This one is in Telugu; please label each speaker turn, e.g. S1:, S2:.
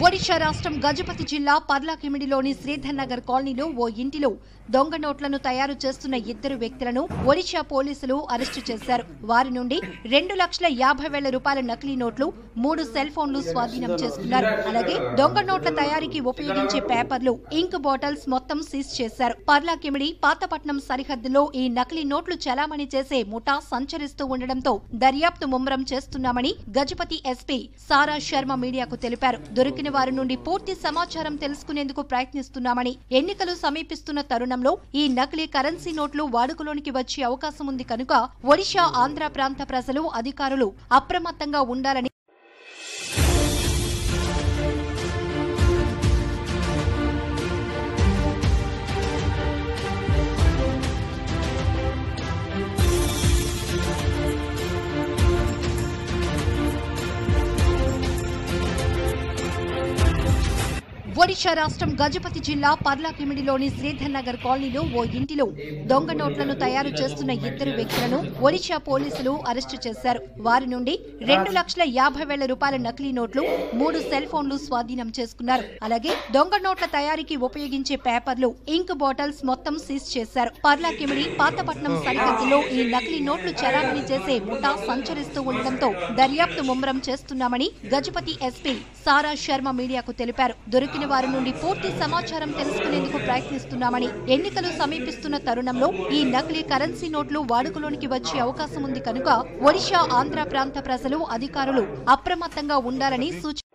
S1: ఒడిషా రాష్ట్రం గజపతి జిల్లా పర్లాకిమిడిలోని శ్రీధర్ నగర్ కాలనీలో ఓ ఇంటిలో దొంగ నోట్లను తయారు చేస్తున్న ఇద్దరు వ్యక్తులను ఒడిషా పోలీసులు అరెస్టు చేశారు. వారి నుండి 2,50,000 రూపాయల నకిలీ నోట్లు, 3 సెల్ ఫోన్లు స్వాధీనం చేసుకున్నారు. అలాగే దొంగ నోట్ల తయారీకి ఉపయోగించే పేపర్లు, ఇంక్ బాటిల్స్ మొత్తం సీజ్ చేశారు. పర్లాకిమిడి పాతపట్నం సరిహద్దులో ఈ నకిలీ నోట్లు చలామణి చేసే ముఠా సంచరిస్తూ ఉండడంతో దర్యాప్తు ముమ్మరం చేస్తున్నామని గజపతి ఎస్పీ సారా శర్మ మీడియాకు తెలిపారు. దొరికిన వారి నుండి పూర్తి సమాచారం తెలుసుకునేందుకు ప్రయత్నిస్తున్నామని, ఎన్నికలు సమీపిస్తున్న తరుణంలో ఈ నకిలీ కరెన్సీ నోట్లు వాడుకలోనికి వచ్చే అవకాశం ఉంది కనుక ఒడిషా, ఆంధ్ర ప్రాంత ప్రజలు, అధికారులు అప్రమత్తంగా ఉండాలని ఒడిషా రాష్ట్రం గజపతి జిల్లా పర్లాకిమిడిలోని శ్రీధర్ నగర్ కాలనీలో ఓ ఇంటిలో దొంగ నోట్లను తయారు చేస్తున్న ఇద్దరు వ్యక్తులను ఒడిషా పోలీసులు అరెస్టు చేశారు. వారి నుండి 2,50,000 రూపాయల నకిలీ నోట్లు, 3 సెల్ ఫోన్లు స్వాధీనం చేసుకున్నారు. అలాగే దొంగ నోట్ల తయారీకి ఉపయోగించే పేపర్లు, ఇంక్ బాటిల్స్ మొత్తం సీజ్ చేశారు. పర్లాకిమిడి పాతపట్నం సరిహద్దులో ఈ నకిలీ నోట్లు చలామణి చేసే ముఠా సంచరిస్తూ ఉండడంతో దర్యాప్తు ముమ్మరం చేస్తున్నామని గజపతి ఎస్పీ సారా శర్మ మీడియాకు తెలిపారు. దొరికిన వారి నుండి పూర్తి సమాచారం తెలుసుకునేందుకు ప్రయత్నిస్తున్నామని, ఎన్నికలు సమీపిస్తున్న తరుణంలో ఈ నకిలీ కరెన్సీ నోట్లు వాడుకలోనికి వచ్చే అవకాశం ఉంది కనుక ఒడిషా, ఆంధ్ర ప్రాంత ప్రజలు, అధికారులు అప్రమత్తంగా ఉండాలని సూచించారు.